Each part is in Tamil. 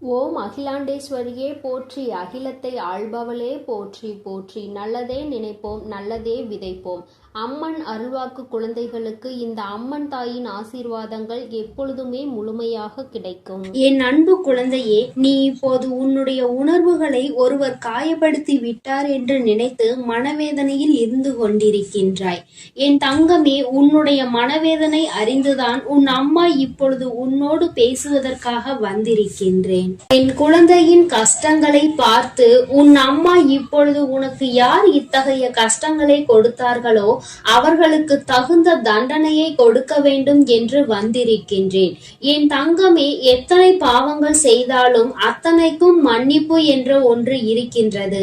ஓம் அகிலாண்டேஸ்வரியே போற்றி, அகிலத்தை ஆள்பவளே போற்றி போற்றி. நல்லதே நினைப்போம், நல்லதே விதைப்போம். அம்மன் அருள்வாக்கு குழந்தைகளுக்கு இந்த அம்மன் தாயின் ஆசீர்வாதங்கள் எப்பொழுதுமே முழுமையாக கிடைக்கும். என் அன்பு குழந்தையே, நீ இப்போது உன்னுடைய உணர்வுகளை ஒருவர் காயப்படுத்தி விட்டார் என்று நினைத்து மனவேதனையில் இருந்து கொண்டிருக்கின்றாய். என் தங்கமே, உன்னுடைய மனவேதனை அறிந்துதான் உன் அம்மா இப்பொழுது உன்னோடு பேசுவதற்காக வந்திருக்கின்றேன். என் குழந்தையின் கஷ்டங்களை பார்த்து உன் அம்மா இப்பொழுது உனக்கு யார் இத்தகைய கஷ்டங்களை கொடுத்தார்களோ அவர்களுக்கு தகுந்த தண்டனையை கொடுக்க வேண்டும் என்று வந்திருக்கின்றேன். என் தங்கமே, எத்தனை பாவங்கள் செய்தாலும் அத்தனைக்கும் மன்னிப்பு என்ற ஒன்று இருக்கின்றது.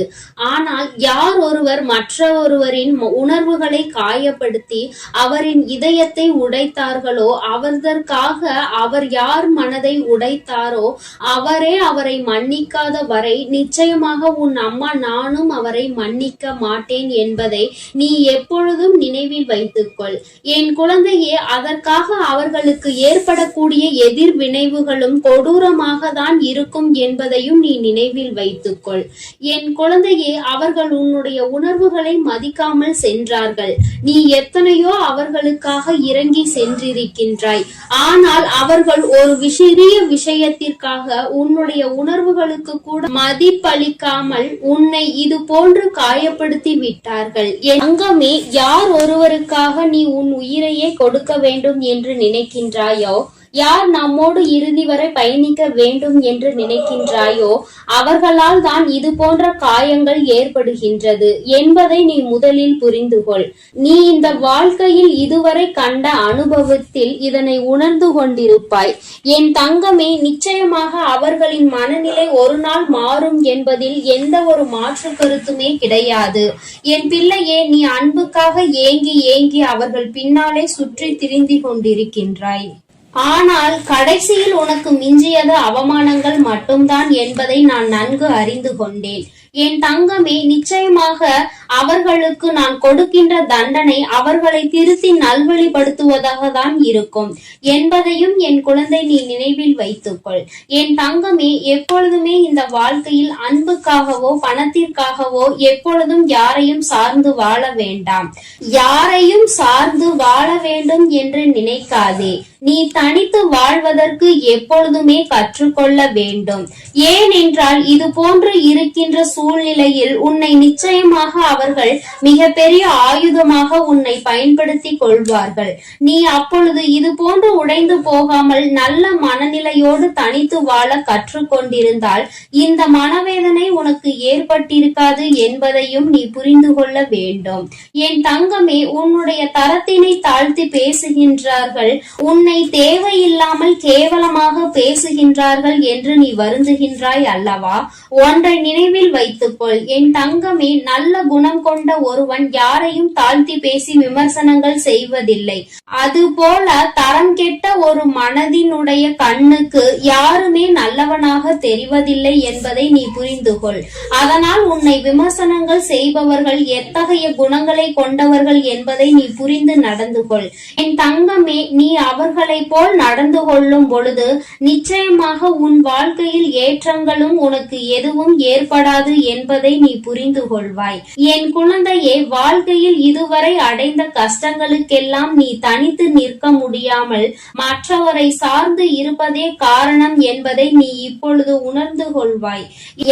ஆனால் யார் ஒருவர் மற்றொருவரின் உணர்வுகளை காயப்படுத்தி அவரின் இதயத்தை உடைத்தார்களோ, அவர்தற்காக அவர் யார் மனதை உடைத்தாரோ அவரே அவரை மன்னிக்காத வரை நிச்சயமாக உன் அம்மா நானும் அவரை மன்னிக்க மாட்டேன் என்பதை நீ எப்பொழுதும் நினைவில் வைத்துக்கொள். என் குழந்தையே, அதற்காக அவர்களுக்கு ஏற்படக்கூடிய எதிர்வினைவுகளும் கொடூரமாக தான் இருக்கும் என்பதையும் நீ நினைவில் வைத்துக்கொள். என் குழந்தையே, அவர்கள் உன்னுடைய உணர்வுகளை மதிக்காமல் சென்றார்கள். நீ எத்தனையோ அவர்களுக்காக இறங்கி சென்றிருக்கின்றாய். ஆனால் அவர்கள் ஒரு சிறிய விஷயத்திற்காக உன்னுடைய உணர்வுகளுக்கு கூட மதிப்பளிக்காமல் உன்னை இது போன்று காயப்படுத்தி விட்டார்கள். என் தங்கமே, யார் ஒருவருக்காக நீ உன் உயிரையே கொடுக்க வேண்டும் என்று நினைக்கின்றாயோ, யார் நம்மோடு இறுதி வரை பயணிக்க வேண்டும் என்று நினைக்கின்றாயோ அவர்களால் தான் இது போன்ற காயங்கள் ஏற்படுகின்றது என்பதை நீ முதலில் புரிந்து கொள். நீ இந்த வாழ்க்கையில் இதுவரை கண்ட அனுபவத்தில் இதனை உணர்ந்து கொண்டிருப்பாய். என் தங்கமே, நிச்சயமாக அவர்களின் மனநிலை ஒரு நாள் மாறும் என்பதில் எந்த ஒரு மாற்று கருத்துமே கிடையாது. என் பிள்ளையே, நீ அன்புக்காக ஏங்கி ஏங்கி அவர்கள் பின்னாலே சுற்றி திரிந்து கொண்டிருக்கின்றாய். ஆனால் கடைசியில் உனக்கு மிஞ்சியது அவமானங்கள் மட்டும்தான் என்பதை நான் நன்கு அறிந்து கொண்டேன். என் தங்கமே, நிச்சயமாக அவர்களுக்கு நான் கொடுக்கின்ற தண்டனை அவர்களை திருத்தி நல்வழிப்படுத்துவதாக தான் இருக்கும் என்பதையும் என் குழந்தை நீ நினைவில் வைத்துக்கொள். என் தங்கமே, எப்பொழுதுமே இந்த வாழ்க்கையில் அன்புக்காகவோ பணத்திற்காகவோ எப்பொழுதும் யாரையும் சார்ந்து வாழ வேண்டாம். யாரையும் சார்ந்து வாழ வேண்டும் என்று நினைக்காதே. நீ தனித்து வாழ்வதற்கு எப்பொழுதுமே கற்றுக்கொள்ள வேண்டும். ஏனென்றால் இது போன்று இருக்கின்ற சூழ்நிலையில் உன்னை நிச்சயமாக அவர்கள் மிக பெரிய ஆயுதமாக உன்னை பயன்படுத்தி கொள்வார்கள். நீ அப்பொழுது இது போன்று உடைந்து போகாமல் நல்ல மனநிலையோடு தனித்து வாழ கற்றுக்கொண்டிருந்தால் இந்த மனவேதனை உனக்கு ஏற்பட்டிருக்காது என்பதையும் நீ புரிந்து கொள்ள வேண்டும். என் தங்கமே, உன்னுடைய தரத்தினை தாழ்த்தி பேசுகின்றார்கள், உன்னை தேவையில்லாமல் கேவலமாக பேசுகின்றார்கள் என்று நீ வருந்துகின்றாய் அல்லவா? ஒன்றை நினைவில் வைத்துக்கொள் என் தங்கமே, நல்ல குணம் கொண்ட ஒருவன் யாரையும் தாழ்த்தி பேசி விமர்சனங்கள் செய்வதில்லை. அதுபோல தரம் கெட்ட ஒரு மனதினுடைய கண்ணுக்கு யாருமே நல்லவனாக தெரிவதில்லை என்பதை நீ புரிந்து கொள். அதனால் உன்னை விமர்சனங்கள் செய்பவர்கள் எத்தகைய குணங்களை கொண்டவர்கள் என்பதை நீ புரிந்து நடந்து கொள். என் தங்கமே, நீ அவர்களை போல் நடந்து கொள்ளும் பொழுது நிச்சயமாக உன் வாழ்க்கையில் ஏற்றங்களும் உனக்கு எதுவும் ஏற்படாது என்பதை நீ புரிந்து கொள்வாய். என் குழந்தையே, வாழ்க்கையில் இதுவரை அடைந்த கஷ்டங்களுக்கெல்லாம் நீ தனித்து நிற்க முடியாமல் மற்றவரை சார்ந்து இருப்பதே காரணம் என்பதை நீ இப்பொழுது உணர்ந்து கொள்வாய்.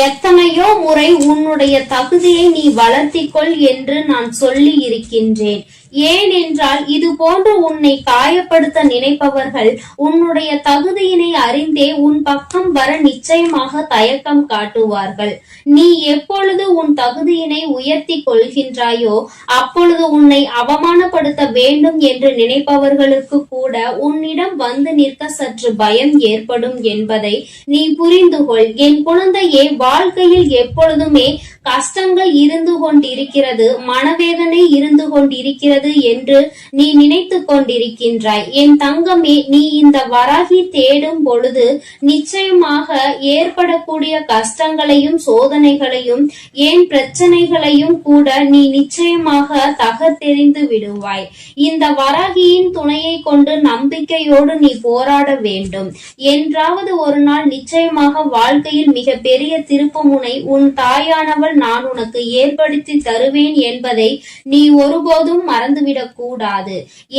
எத்தனையோ முறை உன்னுடைய தகுதியை நீ வளர்த்திக்கொள் என்று நான் சொல்லி இருக்கின்றேன். ஏனென்றால் இது போன்று உன்னை காயப்படுத்த நினைப்பவர்கள் உன்னுடைய தகுதியினை அறிந்தே உன் பக்கம் வர நிச்சயமாக தயக்கம் காட்டுவார்கள். நீ எப்பொழுது உன் தகுதியினை உயர்த்தி கொள்கின்றாயோ அப்பொழுது உன்னை அவமானப்படுத்த வேண்டும் என்று நினைப்பவர்களுக்கு கூட உன்னிடம் வந்து நிற்க சற்று பயம் ஏற்படும் என்பதை நீ புரிந்து கொள். என் குழந்தையே, வாழ்க்கையில் எப்பொழுதுமே கஷ்டங்கள் இருந்து கொண்டிருக்கிறது, மனவேதனை இருந்து கொண்டிருக்கிறது இருக்கிறது என்று நீ நினைத்து கொண்டிருக்கின்றாய். என் தங்கமே, நீ இந்த வராகி தேடும் பொழுது நிச்சயமாக ஏற்படக்கூடிய கஷ்டங்களையும் சோதனைகளையும் ஏன் பிரச்சனைகளையும் கூட நீ நிச்சயமாக தகர்த்தெறிந்து விடுவாய். இந்த வராகியின் துணையை கொண்டு நம்பிக்கையோடு நீ போராட வேண்டும். என்றாவது ஒரு நாள் நிச்சயமாக வாழ்க்கையில் மிக பெரிய திருப்புமுனை உன் தாயானவள் நான் உனக்கு ஏற்படுத்தி தருவேன் என்பதை நீ ஒருபோதும் மறந்துவிடக் கூடாது.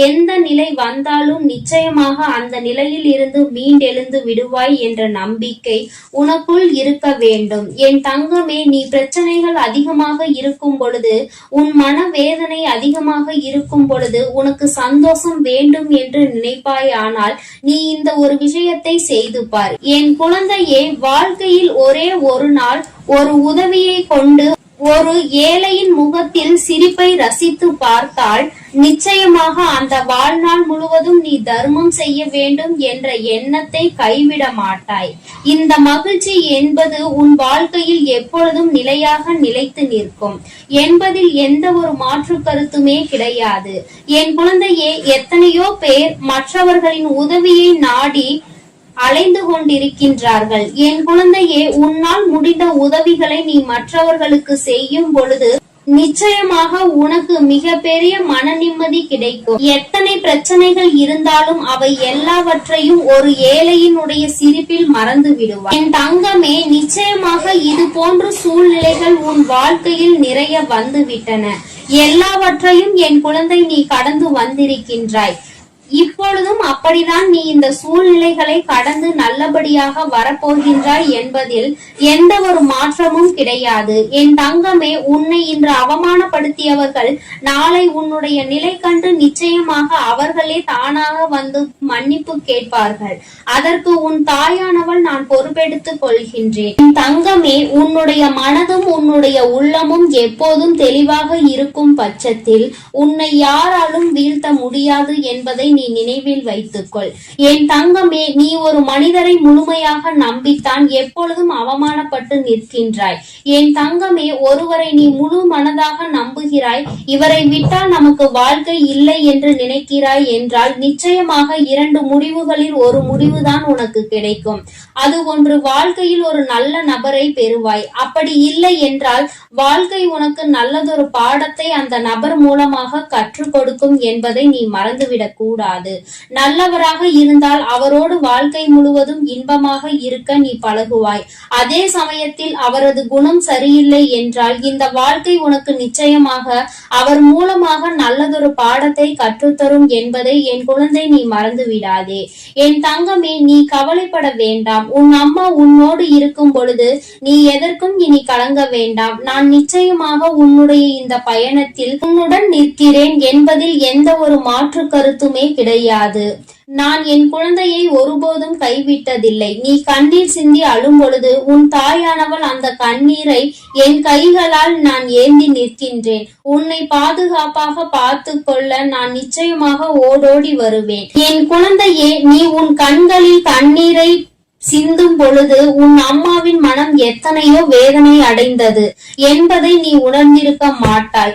எந்த நிலை வந்தாலும் நிச்சயமாக அந்த நிலையில் இருந்து மீண்டெழுந்து விடுவாய் என்ற நம்பிக்கை உனக்குள் இருக்க வேண்டும். என் தங்கமே, நீ பிரச்சனைகள் அதிகமாக இருக்கும் பொழுது, உன் மனவேதனை அதிகமாக இருக்கும் பொழுது உனக்கு சந்தோஷம் வேண்டும் என்று நினைப்பாயானால் நீ இந்த ஒரு விஷயத்தை செய்து பார். என் குழந்தையே, வாழ்க்கையில் ஒரே ஒரு நாள் ஒரு உதவியை கொண்டு ஒரு ஏழையின் முகத்தில் சிரிப்பை ரசித்து பார்த்தால் நிச்சயமாக அந்த வாழ்நாள் முழுவதும் நீ தர்மம் செய்ய வேண்டும் என்ற எண்ணத்தை கைவிட மாட்டாய். இந்த மகிழ்ச்சி என்பது உன் வாழ்க்கையில் எப்பொழுதும் நிலையாக நிலைத்து நிற்கும் என்பதில் எந்த ஒரு மாற்று கருத்துமே கிடையாது. என் குழந்தையே, எத்தனையோ பேர் மற்றவர்களின் உதவியை நாடி அலைந்து கொண்டிருக்கின்றார்கள். என் குழந்தையே, உன்னால் முடிந்த உதவிகளை நீ மற்றவர்களுக்கு செய்யும் பொழுது நிச்சயமாக உனக்கு மிக பெரிய மன நிம்மதி கிடைக்கும். எத்தனை பிரச்சனைகள் இருந்தாலும் அவை எல்லாவற்றையும் ஒரு ஏழையினுடைய சிரிப்பில் மறந்து விடுவார். என் தங்கமே, நிச்சயமாக இது போன்ற சூழ்நிலைகள் உன் வாழ்க்கையில் நிறைய வந்து விட்டன. எல்லாவற்றையும் என் குழந்தை நீ கடந்து வந்திருக்கின்றாய். இப்பொழுதும் அப்படிதான் நீ இந்த சூழ்நிலைகளை கடந்து நல்லபடியாக வரப்போகின்றாய் என்பதில் எந்த ஒரு மாற்றமும் கிடையாது. என் தங்கமே, உன்னை இன்று அவமானப்படுத்தியவர்கள் நாளை உன்னுடைய நிலை கண்டு நிச்சயமாக அவர்களே தானாக வந்து மன்னிப்பு கேட்பார்கள். அதற்கு உன் தாயானவள் நான் பொறுப்பெடுத்துக் கொள்கின்றேன். என் தங்கமே, உன்னுடைய மனதும் உன்னுடைய உள்ளமும் எப்போதும் தெளிவாக இருக்கும் பட்சத்தில் உன்னை யாராலும் வீழ்த்த முடியாது என்பதை நீ நினைவில் வைத்துக்கொள். என் தங்கமே, நீ ஒரு மனிதரை முழுமையாக நம்பித்தான் எப்பொழுதும் அவமானப்பட்டு நிற்கின்றாய். என் தங்கமே, ஒருவரை நீ முழு மனதாக நம்புகிறாய், இவரை விட்டால் நமக்கு வாழ்க்கை இல்லை என்று நினைக்கிறாய் என்றால் நிச்சயமாக இரண்டு முடிவுகளில் ஒரு முடிவுதான் உனக்கு கிடைக்கும். அது ஒன்று, வாழ்க்கையில் ஒரு நல்ல நபரை பெறுவாய். அப்படி இல்லை என்றால் வாழ்க்கை உனக்கு நல்லதொரு பாடத்தை அந்த நபர் மூலமாக கற்றுக் கொடுக்கும் என்பதை நீ மறந்துவிடக் கூடாது. நல்லவராக இருந்தால் அவரோடு வாழ்க்கை முழுவதும் இன்பமாக இருக்க நீ பழகுவாய். அதே சமயத்தில் அவரது குணம் சரியில்லை என்றால் இந்த வாழ்க்கை உனக்கு நிச்சயமாக அவர் மூலமாக நல்லதொரு பாடத்தை கற்றுத்தரும் என்பதை என் குழந்தை நீ மறந்து விடாதே. என் தங்கமே, நீ கவலைப்பட வேண்டாம். உன் அம்மா உன்னோடு இருக்கும் பொழுது நீ எதற்கும் இனி கலங்க வேண்டாம். நான் நிச்சயமாக உன்னுடைய இந்த பயணத்தில் உன்னுடன் நிற்கிறேன் என்பதில் எந்த ஒரு மாற்று கருத்துமே கிடையாது. நான் என் குழந்தையை ஒருபோதும் கைவிட்டதில்லை. நீ கண்ணீர் சிந்தி அழும் பொழுது உன் தாயானவள் அந்த கண்ணீரை என் கைகளால் நான் ஏந்தி நிற்கின்றேன். உன்னை பாதுகாப்பாக பார்த்து கொள்ள நான் நிச்சயமாக ஓடோடி வருவேன். என் குழந்தையே, நீ உன் கண்களில் கண்ணீரை சிந்தும் பொழுது உன் அம்மாவின் மனம் எத்தனையோ வேதனை அடைந்தது என்பதை நீ உணர்ந்திருக்க மாட்டாய்.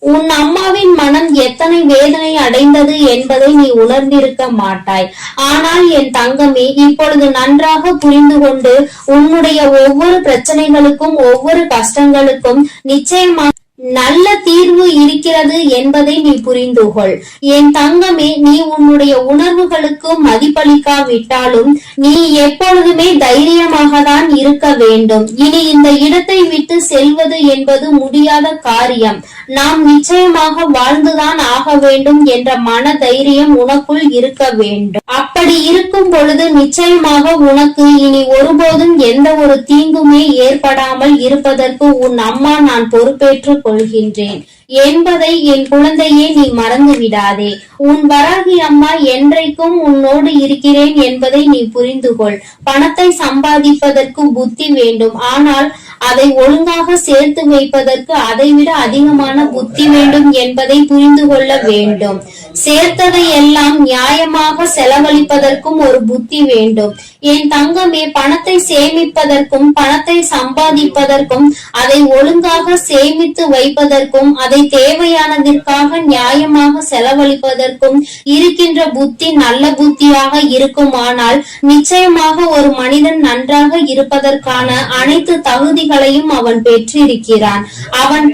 உன் அம்மாவின் மனம் எத்தனை வேதனை அடைந்தது என்பதை நீ உணர்ந்திருக்க மாட்டாய். ஆனால் என் தங்கமே, இப்பொழுது நன்றாக புரிந்து கொண்டு உன்னுடைய ஒவ்வொரு பிரச்சனைகளுக்கும் ஒவ்வொரு கஷ்டங்களுக்கும் நிச்சயமாக நல்ல தீர்வு இருக்கிறது என்பதை நீ புரிந்து கொள். என் தங்கமே, நீ உன்னுடைய உணர்வுகளுக்கு மதிப்பளிக்காவிட்டாலும் நீ எப்பொழுதுமே தைரியமாக தான் இருக்க வேண்டும். இனி இந்த இடத்தை விட்டு செல்வது என்பது முடியாத காரியம். நாம் நிச்சயமாக வாழ்ந்துதான் ஆக வேண்டும் என்ற மன தைரியம் உனக்குள் இருக்க வேண்டும். அப்படி இருக்கும் பொழுது நிச்சயமாக உனக்கு இனி ஒருபோதும் எந்த ஒரு தீங்குமே ஏற்படாமல் இருப்பதற்கு உன் அம்மா நான் பொறுப்பேற்றுக் கொள்கின்றேன் என்பதை என் குழந்தையே நீ மறந்து விடாதே. உன் வராகி அம்மா என்றைக்கும் உன்னோடு இருக்கிறேன் என்பதை நீ புரிந்து கொள். பணத்தை சம்பாதிப்பதற்கு புத்தி வேண்டும், ஆனால் அதை ஒழுங்காக சேர்த்து வைப்பதற்கு அதைவிட அதிகமான புத்தி வேண்டும் என்பதை புரிந்து கொள்ள வேண்டும். சேர்த்ததை எல்லாம் நியாயமாக செலவழிப்பதற்கும் ஒரு புத்தி வேண்டும். என் தங்கமே, பணத்தை சேமிப்பதற்கும் பணத்தை சம்பாதிப்பதற்கும் அதை ஒழுங்காக சேமித்து வைப்பதற்கும் அதை தேவையானதற்காக நியாயமாக செலவழிப்பதற்கும் இருக்கின்ற புத்தி நல்ல புத்தியாக இருக்குமானால் நிச்சயமாக ஒரு மனிதன் நன்றாக இருப்பதற்கான அனைத்து தகுதிகளையும் அவன் பெற்றிருக்கிறான். அவன்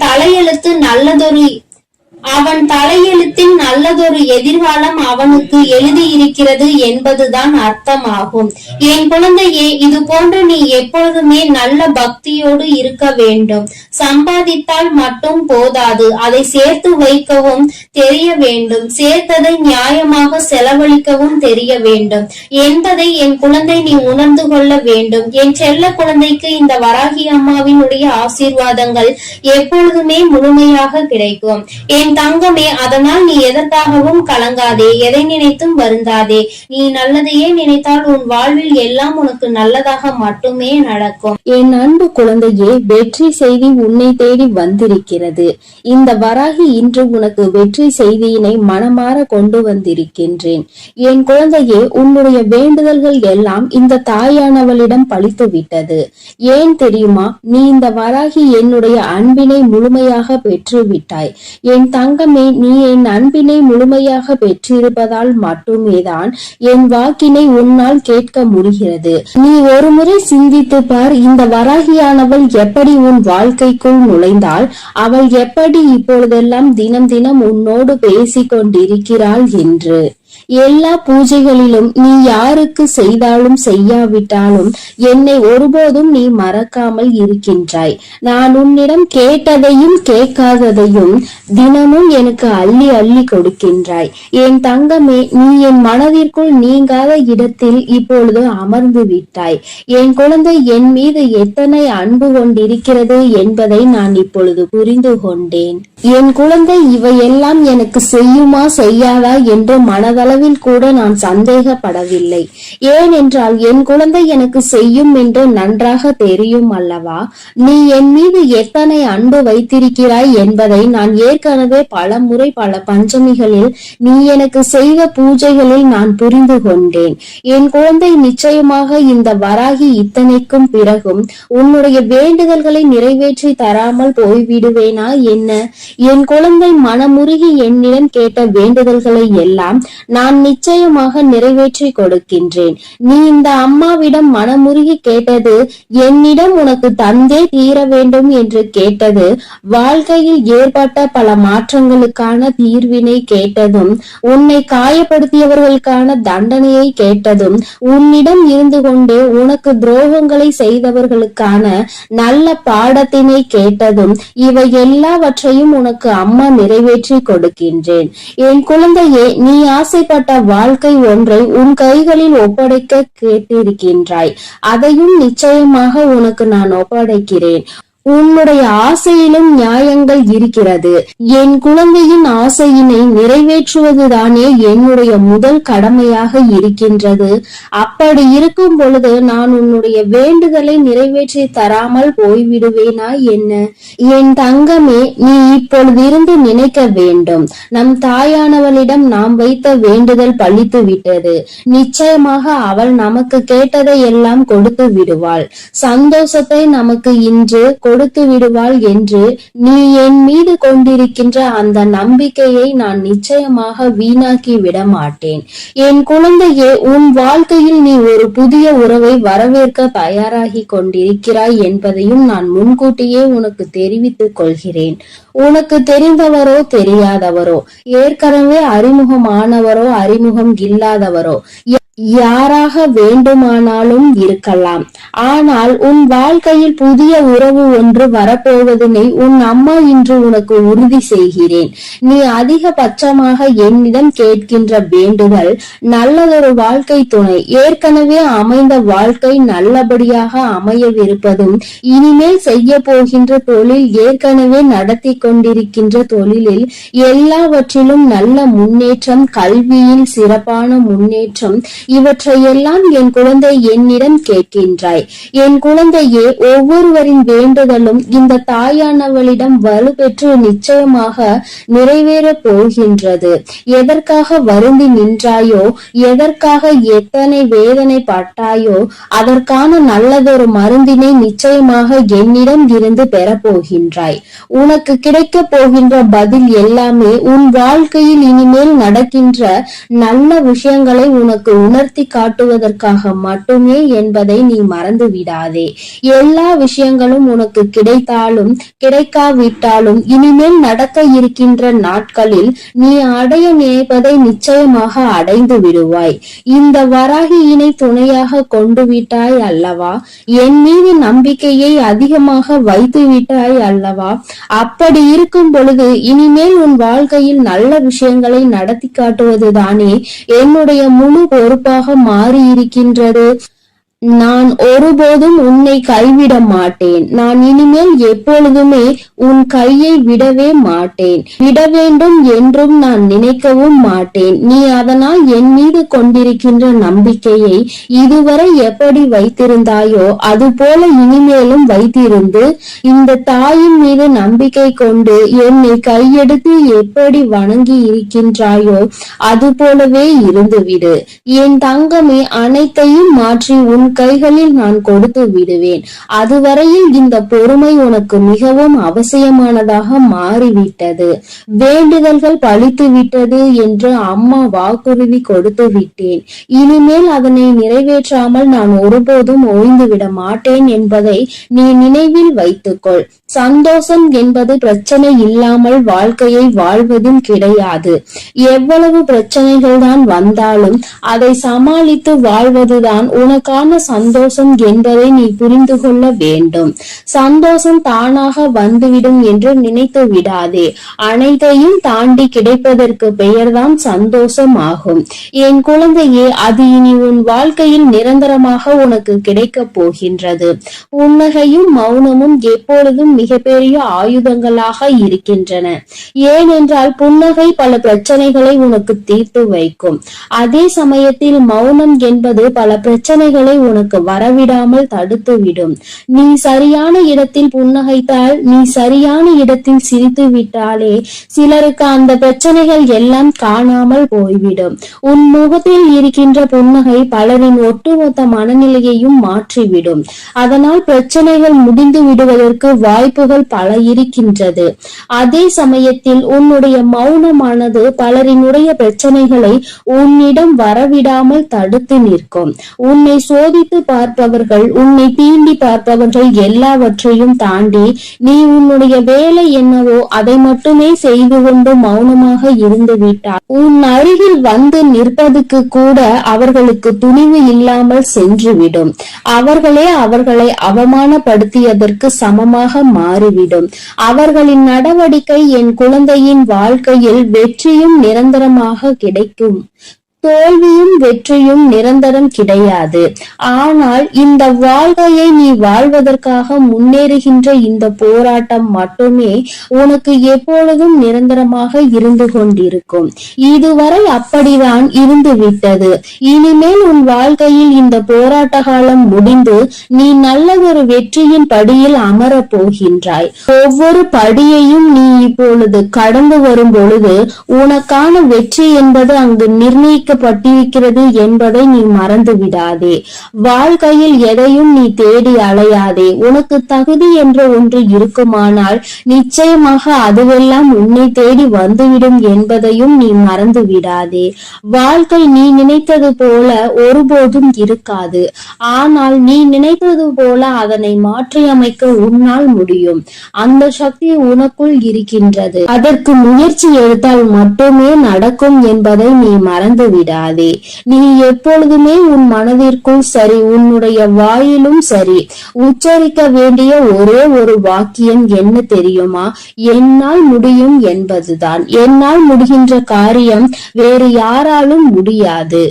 தலையெழுத்தின் நல்லதொரு எதிர்காலம் அவனுக்கு எழுதியிருக்கிறது என்பதுதான் அர்த்தமாகும். என் குழந்தையே, இது போன்று நீ எப்பொழுதுமே நல்ல பக்தியோடு இருக்க வேண்டும். சம்பாதித்தால் மட்டும் போதாது, அதை சேர்த்து வைக்கவும் தெரிய வேண்டும். சேர்த்ததை நியாயமாக செலவழிக்கவும் தெரிய வேண்டும் என்பதை என் குழந்தை நீ உணர்ந்து கொள்ள வேண்டும். என் செல்ல குழந்தைக்கு இந்த வராகி அம்மாவினுடைய ஆசீர்வாதங்கள் எப்பொழுதுமே முழுமையாக கிடைக்கும். என் தங்கமே, அதனால் நீ எதற்காகவும் கலங்காதே, எதை நினைத்தும் வருந்தாதே. நீ நல்லதையே நினைத்தால் உன் வாழ்வில் எல்லாம் உனக்கு நல்லதாக மட்டுமே நடக்கும். என் அன்பு குழந்தையே, வெற்றி செய்தி உன்னை தேடி வந்திருக்கிறது. இந்த வராகி இன்று உனக்கு வெற்றி செய்தியினை மனமாற கொண்டு வந்திருக்கின்றேன். என் குழந்தையே, உன்னுடைய வேண்டுதல்கள் எல்லாம் இந்த தாயானவளிடம் பலித்து விட்டது. ஏன் தெரியுமா? நீ இந்த வராகி என்னுடைய அன்பினை முழுமையாக பெற்று விட்டாய். என் தங்கமே, நீ என் அன்பினை முழுமையாக பெற்றிருப்பதால் மட்டுமேதான் என் வாக்கினை உன்னால் கேட்க முடிகிறது. நீ ஒருமுறை சிந்தித்து பார், இந்த வராகியானவள் எப்படி உன் வாழ்க்கைக்குள் நுழைந்தாள், அவள் எப்படி இப்பொழுதெல்லாம் தினம் தினம் உன்னோடு பேசிக் கொண்டிருக்கிறாள் என்று. எல்லா பூஜைகளிலும் நீ யாருக்கு செய்தாலும் செய்யாவிட்டாலும் என்னை ஒருபோதும் நீ மறக்காமல் இருக்கின்றாய். நான் உன்னிடம் கேட்டதையும் கேட்காததையும் தினமும் எனக்கு அள்ளி அள்ளி கொடுக்கின்றாய். என் தங்கமே, நீ என் மனதிற்குள் நீங்காத இடத்தில் இப்பொழுது அமர்ந்து விட்டாய். என் குழந்தை என் மீது எத்தனை அன்பு கொண்டிருக்கிறது என்பதை நான் இப்பொழுது புரிந்து கொண்டேன். என் குழந்தை இவையெல்லாம் எனக்கு செய்யுமா செய்யாதா என்று மனதளவில் கூட நான் சந்தேகப்படவில்லை. ஏனென்றால் என் குழந்தை எனக்கு செய்யும் என்று நன்றாக தெரியும் அல்லவா? நீ என் மீது எத்தனை அன்பு வைத்திருக்கிறாய் என்பதை நான் ஏற்கனவே பல முறை பல பஞ்சமிகளில் நீ எனக்கு செய்த பூஜைகளில் நான் புரிந்து கொண்டேன். என் குழந்தை, நிச்சயமாக இந்த வராகி இத்தனைக்கும் பிறகும் உன்னுடைய வேண்டுதல்களை நிறைவேற்றி தராமல் போய்விடுவேனா என்ன? என் குழந்தை, மனமுருகி என்னிடம் கேட்ட வேண்டுதல்களை எல்லாம் நான் நிச்சயமாக நிறைவேற்றி கொடுக்கின்றேன். நீ இந்த அம்மாவிடம் மனமுருகி கேட்டது, என்னிடம் உனக்கு தந்தே தீர வேண்டும் என்று கேட்டது, வாழ்க்கையில் ஏற்பட்ட பல மாற்றங்களுக்கான தீர்வினை கேட்டதும், உன்னை காயப்படுத்தியவர்களுக்கான தண்டனையை கேட்டதும், உன்னிடம் இருந்து கொண்டே உனக்கு துரோகங்களை செய்தவர்களுக்கான நல்ல பாடத்தினை கேட்டதும், இவை எல்லாவற்றையும் உனக்கு அம்மா நிறைவேற்றி கொடுக்கின்றேன். என் குழந்தையே, நீ ஆசைப்பட்ட வாழ்க்கை ஒன்றை உன் கைகளில் ஒப்படைக்க கேட்டிருக்கின்றாய். அதையும் நிச்சயமாக உனக்கு நான் ஒப்படைக்கிறேன். உன்னுடைய ஆசையிலும் நியாயங்கள் இருக்கிறது. என் குழந்தையின் ஆசையினை நிறைவேற்றுவதுதானே என்னுடைய முதல் கடமையாக இருக்கின்றது. அப்படி இருக்கும் பொழுது நான் உன்னுடைய வேண்டுதலை நிறைவேற்றி தராமல் போய்விடுவேனா என்ன? என் தங்கமே, நீ இப்பொழுதிருந்து நினைக்க வேண்டும், நம் தாயானவளிடம் நாம் வைத்த வேண்டுதல் பலித்து விட்டது. நிச்சயமாக அவள் நமக்கு கேட்டதை எல்லாம் கொடுத்து விடுவாள். சந்தோஷத்தை நமக்கு இன்று கொடுத்து விடுவாள் என்று நீ என் மீது கொண்டிருக்கின்ற அந்த நம்பிக்கையை நான் நிச்சயமாக வீணாக்கி விட மாட்டேன். என் குழந்தையே, உன் வாழ்க்கையில் நீ ஒரு புதிய உறவை வரவேற்க தயாராகி கொண்டிருக்கிறாய் என்பதையும் நான் முன்கூட்டியே உனக்கு தெரிவித்துக் கொள்கிறேன். உனக்கு தெரிந்தவரோ தெரியாதவரோ, ஏற்கனவே அறிமுகமானவரோ அறிமுகம் இல்லாதவரோ, யாராக வேண்டுமானாலும் இருக்கலாம். ஆனால் உன் வாழ்க்கையில் புதிய உறவு ஒன்று வரப்போவதனை உன் அம்மா இன்று உனக்கு உறுதி செய்கிறேன். நீ அதிகபட்சமாக என்னிடம் கேட்கின்ற வேண்டுதல் நல்லதொரு வாழ்க்கை துணை, ஏற்கனவே அமைந்த வாழ்க்கை நல்லபடியாக அமையவிருப்பதும், இனிமேல் செய்ய போகின்ற தொழில், ஏற்கனவே நடத்தி கொண்டிருக்கின்ற தொழிலில் எல்லாவற்றிலும் நல்ல முன்னேற்றம், கல்வியில் சிறப்பான முன்னேற்றம், இவற்றையெல்லாம் என் குழந்தை என்னிடம் கேட்கின்றாய். என் குழந்தையே, ஒவ்வொருவரின் வேண்டுதலும் இந்த தாயானவளிடம் வலுப்பெற்று நிச்சயமாக நிறைவேறப் போகின்றது. எதற்காக வருந்தி நின்றாயோ, எதற்காக எத்தனை வேதனை பட்டாயோ, அதற்கான நல்லதொரு மருந்தினை நிச்சயமாக என்னிடம் இருந்து பெறப்போகின்றாய். உனக்கு கிடைக்க போகின்ற பதில் எல்லாமே உன் வாழ்க்கையில் இனிமேல் நடக்கின்ற நல்ல விஷயங்களை உனக்கு உணர்த்தி காட்டுவதற்காக மட்டுமே என்பதை நீ மறந்து விடாதே. எல்லா விஷயங்களும் உனக்கு கிடைத்தாலும் கிடைக்காவிட்டாலும் இனிமேல் நடக்க இருக்கின்ற நாட்களில் நீ அடைய நினைப்பதை நிச்சயமாக அடைந்து விடுவாய். இந்த வராகியினை துணையாக கொண்டு விட்டாய் அல்லவா? என் மீது நம்பிக்கையை அதிகமாக வைத்து விட்டாய் அல்லவா? அப்படி இருக்கும் பொழுது இனிமேல் உன் வாழ்க்கையில் நல்ல விஷயங்களை நடத்தி காட்டுவதுதானே என்னுடைய முழு பொறுப்பாக மாறி இருக்கின்றது. நான் ஒருபோதும் உன்னை கைவிட மாட்டேன். நான் இனிமேல் எப்பொழுதுமே உன் கையை விடவே மாட்டேன். விட வேண்டும் என்றும் நான் நினைக்கவும் மாட்டேன். நீ அதனால் என் மீது கொண்டிருக்கின்ற நம்பிக்கையை இதுவரை எப்படி வைத்திருந்தாயோ அதுபோல இனிமேலும் வைத்திருந்து இந்த தாயின் மீது நம்பிக்கை கொண்டு என்னை கையெடுத்து எப்படி வணங்கி இருக்கின்றாயோ அது போலவே இருந்துவிடு. என் தங்கமே, அனைத்தையும் மாற்றி உன் கைகளில் நான் கொடுத்து விடுவேன். அதுவரையில் இந்த பொறுமை உனக்கு மிகவும் அவசியமானதாக மாறிவிட்டது. வேண்டுதல்கள் பலித்து விட்டது என்று அம்மா வாக்குறுதி கொடுத்து விட்டேன். இனிமேல் அதனை நிறைவேற்றாமல் நான் ஒருபோதும் ஓய்ந்து விட மாட்டேன் என்பதை நீ நினைவில் வைத்துக்கொள். சந்தோஷம் என்பது பிரச்சனை இல்லாமல் வாழ்க்கையை வாழ்வதும் கிடையாது. எவ்வளவு பிரச்சனைகள் தான் வந்தாலும் அதை சமாளித்து வாழ்வதுதான் உனக்கான சந்தோஷம் என்பதை நீ புரிந்து கொள்ள வேண்டும். சந்தோஷம் தானாக வந்துவிடும் என்று நினைத்து விடாதே. அனைத்தையும் தாண்டி கிடைப்பதற்கு பெயர்தான் சந்தோஷம் ஆகும். என் குழந்தையே, அது இனி உன் வாழ்க்கையில் நிரந்தரமாக உனக்கு கிடைக்க போகின்றது. புன்னகையும் மௌனமும் எப்பொழுதும் மிகப்பெரிய ஆயுதங்களாக இருக்கின்றன. ஏனென்றால் புன்னகை பல பிரச்சனைகளை உனக்கு தீர்த்து வைக்கும். அதே சமயத்தில் மௌனம் என்பது பல பிரச்சனைகளை உனக்கு வரவிடாமல் தடுத்து விடும். நீ சரியான இடத்தில் புன்னகைத்தால், நீ சரியான இடத்தில் சிரித்து விட்டாலே சிலருக்கு அந்த பிரச்சனைகள் எல்லாம் காணாமல் போய்விடும். உன் முகத்தில் இருக்கின்ற புன்னகை பலரின் ஒட்டுமொத்த மனநிலையையும் மாற்றிவிடும். அதனால் பிரச்சனைகள் முடிந்து விடுவதற்கு வாய்ப்புகள் பல இருக்கின்றது. அதே சமயத்தில் உன்னுடைய மௌனமானது பலரினுடைய பிரச்சனைகளை உன்னிடம் வரவிடாமல் தடுத்து நிற்கும். உன்னை சோதித்து பார்ப்பவர்கள், உன்னை தீண்டி பார்ப்பவர்கள் எல்லாவற்றையும் தாண்டி நீ உன்னுடைய வேலை என்னவோ அதை மட்டுமே செய்து கொண்டு மௌனமாக இருந்து விட்டார். உன் அருகில் வந்து நிற்பதுக்கு கூட அவர்களுக்கு துணிவு இல்லாமல் சென்றுவிடும். அவர்களை அவமானப்படுத்தியதற்கு சமமாக மாறிவிடும். அவர்களின் நடவடிக்கை என் குழந்தையின் வாழ்க்கையில் வெற்றியும் நிரந்தரமாக கிடைக்கும். தோல்வியும் வெற்றியும் நிரந்தரம் கிடையாது. ஆனால் இந்த வாழ்க்கையை நீ வாழ்வதற்காக முன்னேறுகின்ற இந்த போராட்டம் மட்டுமே உனக்கு எப்பொழுதும் நிரந்தரமாக இருந்து கொண்டிருக்கும். இதுவரை அப்படிதான் இருந்து விட்டது. இனிமேல் உன் வாழ்க்கையில் இந்த போராட்ட காலம் முடிந்து நீ நல்லதொரு வெற்றியின் படியில் அமரப் போகின்றாய். ஒவ்வொரு படியையும் நீ இப்பொழுது கடந்து வரும் பொழுது உனக்கான வெற்றி என்பது அங்கு நிர்ணயிக்க பட்டிருக்கிறது என்பதை நீ மறந்து விடாதே. வாழ்க்கையில் எதையும் நீ தேடி அலையாதே. உனக்கு தகுதி என்ற ஒன்று இருக்குமானால் நிச்சயமாக அதுவெல்லாம் உன்னை தேடி வந்துவிடும் என்பதையும் நீ மறந்து விடாதே. வாழ்க்கை நீ நினைத்தது போல ஒருபோதும் இருக்காது. ஆனால் நீ நினைத்தது போல அதனை மாற்றியமைக்க உன்னால் முடியும். அந்த சக்தி உனக்குள் இருக்கின்றது. அதற்கு முயற்சி எடுத்தால் மட்டுமே நடக்கும் என்பதை நீ மறந்து விடாதே. நீ எப்பொழுதுமே உன் மனதிற்குள் சரி, உன்னுடைய வாயிலும் சரி, உச்சரிக்க வேண்டிய ஒரே ஒரு வாக்கியம் என்ன தெரியுமா? என்னால் முடியும் என்பதுதான். என்னால் முடிகின்ற காரியம் வேறு யாராலும் முடியாது.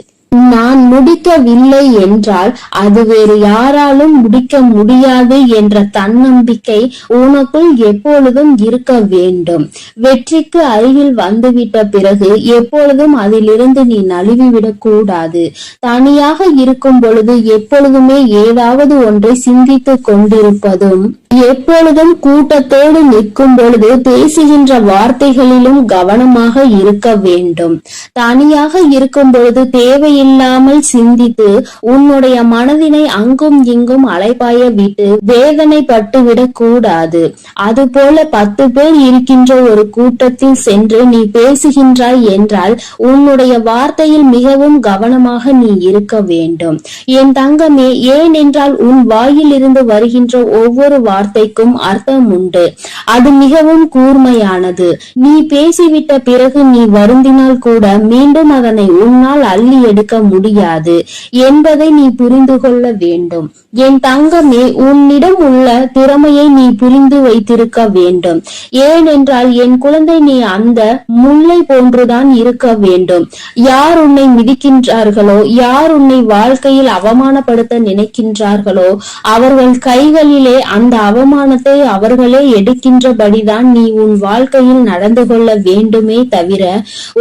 நான் முடிக்கவில்லை என்றால் அது வேறு யாராலும் முடிக்க முடியாது என்ற தன்னம்பிக்கை உனக்குள் எப்பொழுதும் இருக்க வேண்டும். வெற்றிக்கு அருகில் வந்துவிட்ட பிறகு எப்பொழுதும் அதிலிருந்து நீ நழுவிவிடக் கூடாது. தனியாக இருக்கும் பொழுது எப்பொழுதுமே ஏதாவது ஒன்றை சிந்தித்துக் கொண்டிருப்பதும், எப்பொழுதும் கூட்டத்தோடு நிற்கும் பொழுது பேசுகின்ற வார்த்தைகளிலும் கவனமாக இருக்க வேண்டும். தனியாக இருக்கும் பொழுது தேவையில்லாமல் சிந்தித்து உன்னுடைய மனதினை அங்கும் இங்கும் அலைபாய விட்டு வேதனைப்பட்டு விடக் கூடாது. அதுபோல 10 பேர் இருக்கின்ற ஒரு கூட்டத்தில் சென்று நீ பேசுகின்றாய் என்றால் உன்னுடைய வார்த்தையில் மிகவும் கவனமாக நீ இருக்க வேண்டும். என் தங்கமே, ஏனென்றால் உன் வாயில் இருந்து வருகின்ற ஒவ்வொரு வார்த்தைக்கும் அர்த்தம் உண்டு. அது மிகவும் கூர்மையானது. நீ பேசிவிட்ட பிறகு நீ வருந்தினால் கூட மீண்டும் அதனை உன்னால் அள்ளி எடுக்க முடியாது என்பதை நீ புரிந்து கொள்ள வேண்டும். என் தங்கமே, உன்னிடம் உள்ள திறமையை நீ புரிந்து வைத்திருக்க வேண்டும். ஏனென்றால் என் குழந்தை, நீ அந்த முல்லை போன்றுதான் இருக்க வேண்டும். யார் உன்னை மிதிக்கின்றார்களோ, யார் உன்னை வாழ்க்கையில் அவமானப்படுத்த நினைக்கின்றார்களோ அவர்கள் கைகளிலே அந்த அவமானத்தை அவர்களே எடுக்கின்றபடிதான் நீ உன் வாழ்க்கையில் நடந்து கொள்ள வேண்டுமே தவிர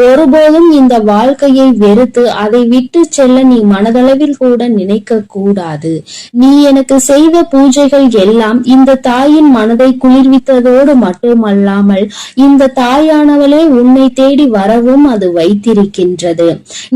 ஒருபோதும் இந்த வாழ்க்கையை வெறுத்து அதை விட்டு செல்ல நீ மனதளவில் கூட நினைக்க கூடாது. நீ எனக்கு செய்த பூஜைகள் எல்லாம் இந்த தாயின் மனதை குளிர்வித்ததோடு மட்டுமல்லாமல் இந்த தாயானவளே உன்னை தேடி வரவும் அது வைத்திருக்கின்றது.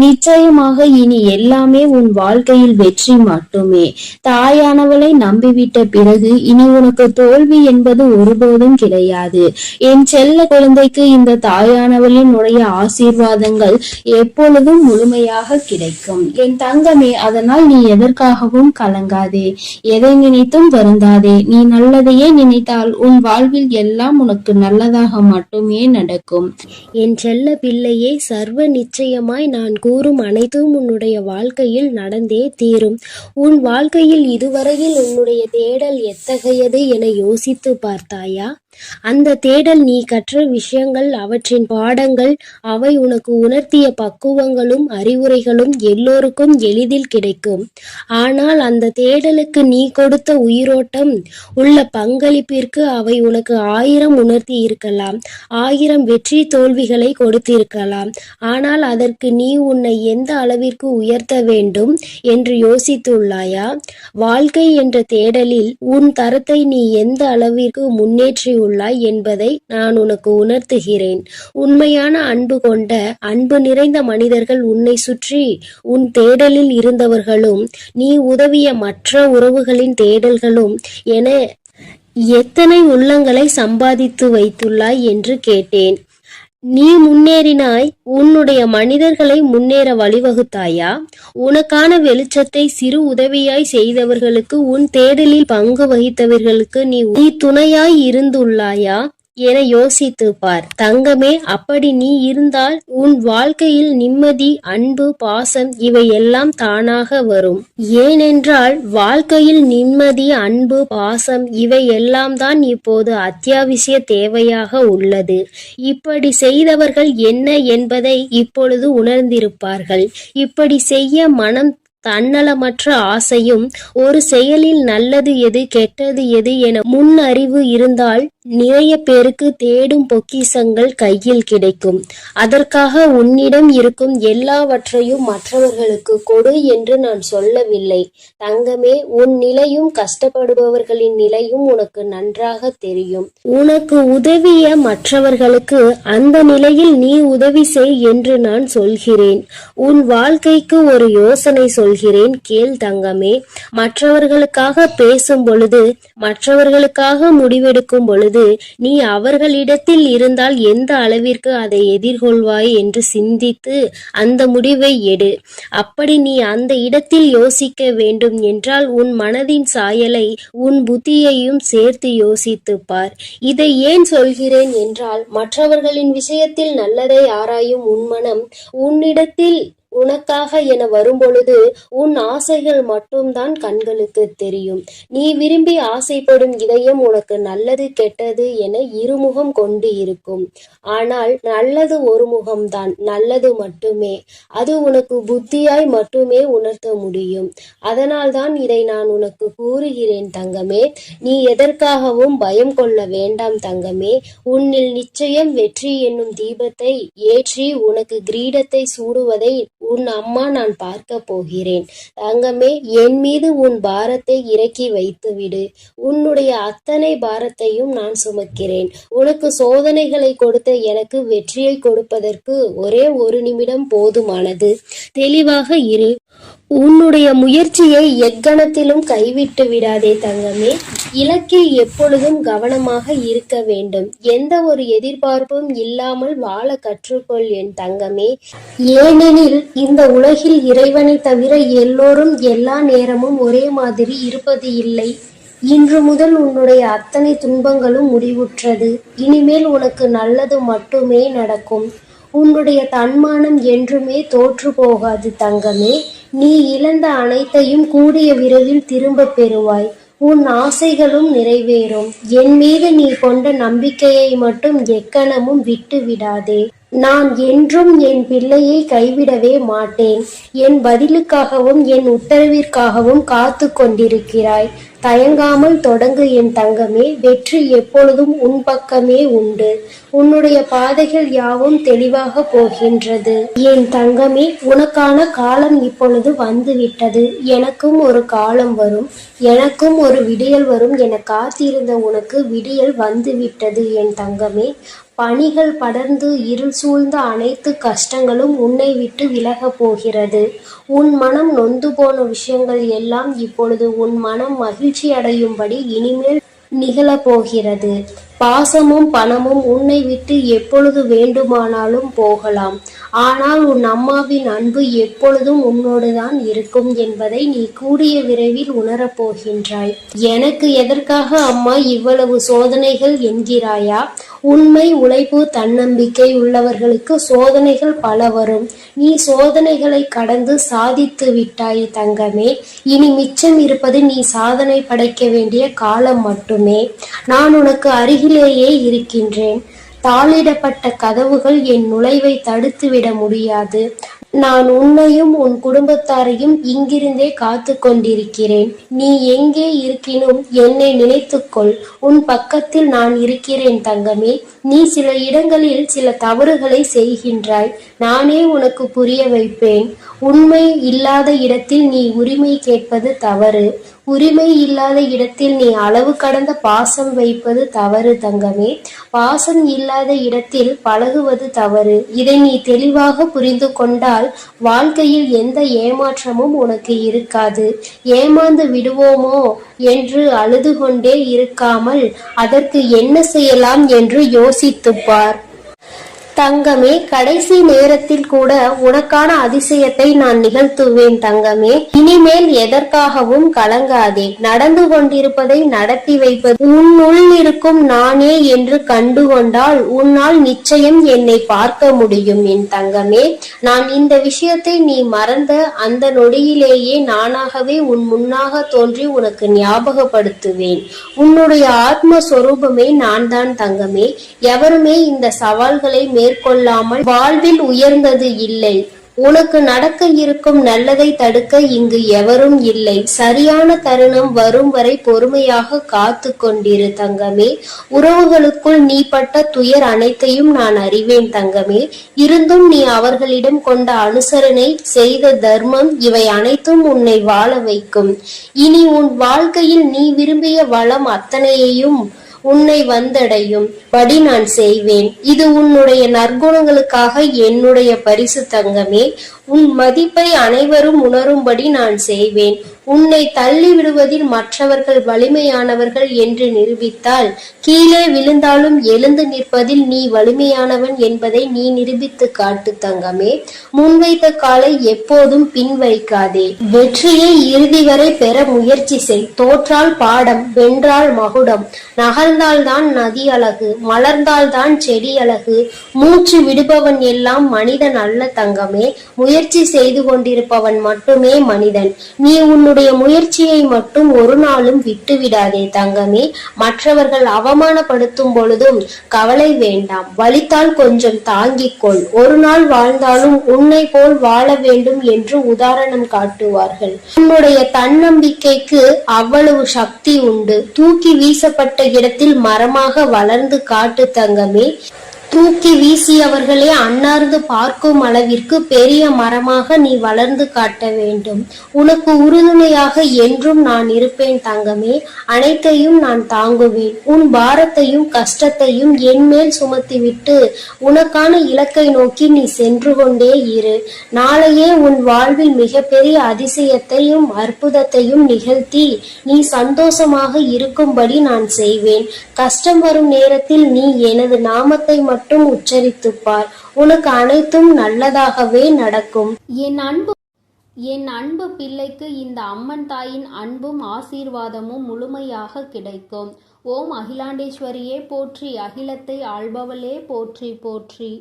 நிச்சயமாக இனி எல்லாமே உன் வாழ்க்கையில் வெற்றி மட்டுமே. தாயானவளை நம்பிவிட்ட பிறகு இனி உனக்கு தோல்வி என்பது ஒருபோதும் கிடையாது. என் செல்ல குழந்தைக்கு இந்த தாயானவளினுடைய ஆசீர்வாதங்கள் எப்பொழுதும் முழுமையாக கிடைக்கும். என் தங்கமே, அதனால் நீ எதற்காகவும் கலங்காதே, எதை நினைத்தும் வருந்தாதே. நீ நல்லதையே நினைத்தால் உன் வாழ்வில் எல்லாம் உனக்கு நல்லதாக மட்டுமே நடக்கும். என் செல்ல பிள்ளையே, சர்வ நிச்சயமாய் நான் கூறும் அனைத்தும் உன்னுடைய வாழ்க்கையில் நடந்தே தீரும். உன் வாழ்க்கையில் இதுவரையில் உன்னுடைய தேடல் எத்தகையது என யோசித்து பார்த்தாயா? அந்த தேடல் நீ கற்ற விஷயங்கள், அவற்றின் பாடங்கள், அவை உனக்கு உணர்த்திய பக்குவங்களும் அறிவுரைகளும் எல்லோருக்கும் எளிதில் கிடைக்கும். ஆனால் அந்த தேடலுக்கு நீ கொடுத்த உயிரோட்டம் உள்ள பங்களிப்பிற்கு அவை உனக்கு 1000 உணர்த்தி இருக்கலாம், 1000 வெற்றி தோல்விகளை கொடுத்திருக்கலாம். ஆனால் அதற்கு நீ உன்னை எந்த அளவிற்கு உயர்த்த வேண்டும் என்று யோசித்துள்ளாயா? வாழ்க்கை என்ற தேடலில் உன் தரத்தை நீ எந்த அளவிற்கு முன்னேற்றி என்பதை நான் உனக்கு உணர்த்துகிறேன். உண்மையான அன்பு கொண்ட அன்பு நிறைந்த மனிதர்கள் உன்னை சுற்றி உன் தேடலில் இருந்தவர்களும் நீ உதவிய மற்ற உறவுகளின் தேடல்களும் என எத்தனை உள்ளங்களை சம்பாதித்து வைத்துள்ளாய் என்று கேட்டேன். நீ முன்னேறினாய், உன்னுடைய மனிதர்களை முன்னேற வழிவகுத்தாயா? உனக்கான வெளிச்சத்தை சிறு உதவியாய் செய்தவர்களுக்கு, உன் தேடலில் பங்கு வகித்தவர்களுக்கு நீ துணையாய் இருந்துள்ளாயா என யோசித்து பார். தங்கமே, அப்படி நீ இருந்தால் உன் வாழ்க்கையில் நிம்மதி, அன்பு, பாசம் இவை எல்லாம் தானாக வரும். ஏனென்றால் வாழ்க்கையில் நிம்மதி, அன்பு, பாசம் இவை எல்லாம் தான் இப்போது அத்தியாவசிய தேவையாக உள்ளது. இப்படி செய்தவர்கள் என்ன என்பதை இப்பொழுது உணர்ந்திருப்பார்கள். இப்படி செய்ய மனம் தன்னலமற்ற ஆசையும், ஒரு செயலில் நல்லது எது கெட்டது எது என முன் அறிவு இருந்தால் நிறைய பேருக்கு தேடும் பொக்கிஷங்கள் கையில் கிடைக்கும். அதற்காக உன்னிடம் இருக்கும் எல்லாவற்றையும் மற்றவர்களுக்கு கொடு என்று நான் சொல்லவில்லை. தங்கமே, உன் நிலையும் கஷ்டப்படுபவர்களின் நிலையும் உனக்கு நன்றாக தெரியும். உனக்கு உதவிய மற்றவர்களுக்கு அந்த நிலையில் நீ உதவி செய் என்று நான் சொல்கிறேன். உன் வாழ்க்கைக்கு ஒரு யோசனை சொல்கிறேன், கேள் தங்கமே. மற்றவர்களுக்காக பேசும் பொழுது, மற்றவர்களுக்காக முடிவெடுக்கும் பொழுது நீ அவர்களிடத்தில் இருந்தால் எந்த அளவிற்கு அதை எதிர்கொள்வாய் என்று சிந்தித்து அந்த முடிவை எடு. அப்படி நீ அந்த இடத்தில் யோசிக்க வேண்டும் என்றால் உன் மனதின் சாயலை, உன் புத்தியையும் சேர்த்து யோசித்து பார். இதை ஏன் சொல்கிறேன் என்றால், மற்றவர்களின் விஷயத்தில் நல்லதை ஆராயும் உன் மனம் உன்னிடத்தில் உனக்காக என வரும்பொழுது உன் ஆசைகள் மட்டும்தான் கண்களுக்கு தெரியும். நீ விரும்பி ஆசைப்படும் இதயம் உனக்கு நல்லது கெட்டது என இருமுகம் கொண்டு இருக்கும். ஆனால் நல்லது ஒரு முகம்தான், நல்லது மட்டுமே. அது உனக்கு புத்தியாய் மட்டுமே உணர்த்த முடியும். அதனால்தான் இதை நான் உனக்கு கூறுகிறேன் தங்கமே. நீ எதற்காகவும் பயம் கொள்ள வேண்டாம் தங்கமே. உன்னில் நிச்சயம் வெற்றி என்னும் தீபத்தை ஏற்றி உனக்கு கிரீடத்தை சூடுவதை உன் அம்மா நான் பார்க்க போகிறேன். தங்கமே, என் மீது உன் பாரத்தை இறக்கி வைத்துவிடு. உன்னுடைய அத்தனை பாரத்தையும் நான் சுமக்கிறேன். உனக்கு சோதனைகளை கொடுத்த எனக்கு வெற்றியை கொடுப்பதற்கு ஒரே ஒரு நிமிடம் போதுமானது. தெளிவாக இரு. உன்னுடைய முயற்சியை எக்கணத்திலும் கைவிட்டு விடாதே தங்கமே. இலக்கில் எப்பொழுதும் கவனமாக இருக்க வேண்டும். எந்த ஒரு எதிர்பார்ப்பும் இல்லாமல் வாழ கற்றுக்கொள் என் தங்கமே. ஏனெனில் இந்த உலகில் இறைவனை தவிர எல்லோரும் எல்லா நேரமும் ஒரே மாதிரி இருப்பது இல்லை. இன்று முதல் உன்னுடைய அத்தனை துன்பங்களும் முடிவுற்றது. இனிமேல் உனக்கு நல்லது மட்டுமே நடக்கும். உன்னுடைய தன்மானம் என்றுமே தோற்று போகாது தங்கமே. நீ இழந்த அனைத்தையும் கூடிய விரைவில் திரும்ப பெறுவாய். உன் ஆசைகளும் நிறைவேறும். என் மீது நீ கொண்ட நம்பிக்கையை மட்டும் எக்கணமும் விட்டு விடாதே. நான் என்றும் என் பிள்ளையை கைவிடவே மாட்டேன். என் பதிலுக்காகவும் என் உத்தரவிற்காகவும் காத்து கொண்டிருக்கிறாய். தயங்காமல் தொடங்கு என் தங்கமே. வெற்றி எப்பொழுதும் உன் பக்கமே உண்டு. உன்னுடைய பாதைகள் யாவும் தெளிவாக போகின்றது என் தங்கமே. உனக்கான காலம் இப்பொழுது வந்துவிட்டது. எனக்கும் ஒரு காலம் வரும், எனக்கும் ஒரு விடியல் வரும் என காத்திருந்த உனக்கு விடியல் வந்துவிட்டது என் தங்கமே. பனிகள் படர்ந்து இருள் சூழ்ந்த அனைத்து கஷ்டங்களும் உன்னை விட்டு விலகப் போகிறது. உன் மனம் நொந்து போன விஷயங்கள் எல்லாம் இப்பொழுது உன் மனம் மகிழ்ச்சி அடையும்படி இனிமேல் நிகழப்போகிறது. பாசமும் பணமும் உன்னை விட்டு எப்பொழுது வேண்டுமானாலும் போகலாம். ஆனால் உன் அம்மாவின் அன்பு எப்பொழுதும் உன்னோடுதான் இருக்கும் என்பதை நீ கூடிய விரைவில் உணரப்போகின்றாய். எனக்கு எதற்காக அம்மா இவ்வளவு சோதனைகள் என்கிறாயா? உண்மை, உழைப்பு, தன்னம்பிக்கை உள்ளவர்களுக்கு சோதனைகள் பல வரும். நீ சோதனைகளை கடந்து சாதித்து விட்டாய் தங்கமே. இனி மிச்சம் இருப்பது நீ சாதனை படைக்க வேண்டிய காலம் மட்டுமே. நான் உனக்கு அருகிலேயே இருக்கின்றேன். தாளிடப்பட்ட கதவுகள் என் நுழைவை தடுத்துவிட முடியாது. நான் உன்னையும் உன் குடும்பத்தாரையும் இங்கிருந்தே காத்து கொண்டிருக்கிறேன். நீ எங்கே இருக்கினும் என்னை நினைத்துக்கொள். உன் பக்கத்தில் நான் இருக்கிறேன் தங்கமே. நீ சில இடங்களில் சில தவறுகளை செய்கின்றாய். நானே உனக்கு புரிய வைப்பேன். உண்மை இல்லாத இடத்தில் நீ உரிமை கேட்பது தவறு. உரிமை இல்லாத இடத்தில் நீ அளவு கடந்த பாசம் வைப்பது தவறு தங்கமே. பாசம் இல்லாத இடத்தில் பழகுவது தவறு. இதை நீ தெளிவாக புரிந்து கொண்டால் வாழ்க்கையில் எந்த ஏமாற்றமும் உனக்கு இருக்காது. ஏமாந்து விடுவோமோ என்று அழுது கொண்டே இருக்காமல் அதற்கு என்ன செய்யலாம் என்று யோசித்துப் பார் தங்கமே. கடைசி நேரத்தில் கூட உனக்கான அதிசயத்தை நான் நிகழ்த்துவேன் தங்கமே. இனிமேல் எதற்காகவும் கலங்காதே. நடந்து கொண்டிருப்பதை நடத்தி வைப்பது உன்னுள் இருக்கும் நானே என்று கண்டுகொண்டால் உன்னால் நிச்சயம் என்னை பார்க்க முடியும் என் தங்கமே. நான் இந்த விஷயத்தை நீ மறந்த அந்த நொடியிலேயே நானாகவே உன் முன்னாக தோன்றி உனக்கு ஞாபகப்படுத்துவேன். உன்னுடைய ஆத்மஸ்வரூபமே நான் தான் தங்கமே. எவருமே இந்த சவால்களை மேற்கொள்ளாமல் வாழ்வில் உயர்ந்தது இல்லை. உனக்கு நடக்க இருக்கும் நல்லதை தடுக்க இங்கு எவரும் இல்லை. சரியான தருணம் வரும் வரை பொறுமையாக காத்து கொண்டிரு தங்கமே. உறவுகளுக்குள் நீ பட்ட துயர் அனைத்தையும் நான் அறிவேன் தங்கமே. இருந்தும் நீ அவர்களிடம் கொண்ட அனுசரணை, செய்த தர்மம், இவை அனைத்தும் உன்னை வாழ வைக்கும். இனி உன் வாழ்க்கையில் நீ விரும்பிய வளம் அத்தனையையும் உன்னை வந்தடையும் படி நான் செய்வேன். இது உன்னுடைய நற்குணங்களுக்காக என்னுடைய பரிசு தங்கமே. உன் மதிப்பை அனைவரும் உணரும்படி நான் செய்வேன். உன்னை தள்ளி விடுவதில் மற்றவர்கள் வலிமையானவர்கள் என்று நிரூபித்தால், கீழே விழுந்தாலும் எழுந்து நிற்பதில் நீ வலிமையானவன் என்பதை நீ நிரூபித்து காட்டு தங்கமே. முன்வைத்த காலை எப்போதும் பின் வைக்காதே. வெற்றியை இறுதி வரை பெற முயற்சி செய். தோற்றால் பாடம், வென்றால் மகுடம். நகர்ந்தால்தான் நதி அழகு, மலர்ந்தால்தான் செடி அழகு. மூச்சு விடுபவன் எல்லாம் மனிதன் அல்ல தங்கமே. முயற்சி செய்து கொண்டிருப்பவன் மட்டுமே மனிதன். நீ உன்னுடைய முயற்சியை மட்டும் ஒரு நாளும் விட்டுவிடாதே தங்கமே. மற்றவர்கள் அவமானப்படுத்தும் பொழுதும் கவலை வேண்டாம். வலித்தால் கொஞ்சம் தாங்கிக் கொள். ஒரு நாள் வாழ்ந்தாலும் உன்னை போல் வாழ வேண்டும் என்று உதாரணம் காட்டுவார்கள். உன்னுடைய தன்னம்பிக்கைக்கு அவ்வளவு சக்தி உண்டு. தூக்கி வீசப்பட்ட இடத்தில் மரமாக வளர்ந்து காட்டு தங்கமே. தூக்கி வீசியவர்களே அன்னார்ந்து பார்க்கும் அளவிற்கு பெரிய மரமாக நீ வளர்ந்து காட்ட வேண்டும். உனக்கு உறுதுணையாக என்றும் நான் இருப்பேன் தங்கமே. அனைத்தையும் நான் தாங்குவேன். உன் பாரத்தையும் கஷ்டத்தையும் என் மேல் சுமத்திவிட்டு உனக்கான இலக்கை நோக்கி நீ சென்று கொண்டே இரு. நாளையே உன் வாழ்வில் மிகப்பெரிய அதிசயத்தையும் அற்புதத்தையும் நிகழ்த்தி நீ சந்தோஷமாக இருக்கும்படி நான் செய்வேன். கஷ்டம் வரும் நேரத்தில் நீ எனது நாமத்தை மட்டும் உச்சரித்துப் பார். உனக்கு அனைத்தும் நல்லதாகவே நடக்கும். என் அன்பு பிள்ளைக்கு இந்த அம்மன் தாயின் அன்பும் ஆசீர்வாதமும் முழுமையாக கிடைக்கும். ஓம் அகிலாண்டேஸ்வரியே போற்றி, அகிலத்தை ஆள்பவளே போற்றி போற்றி.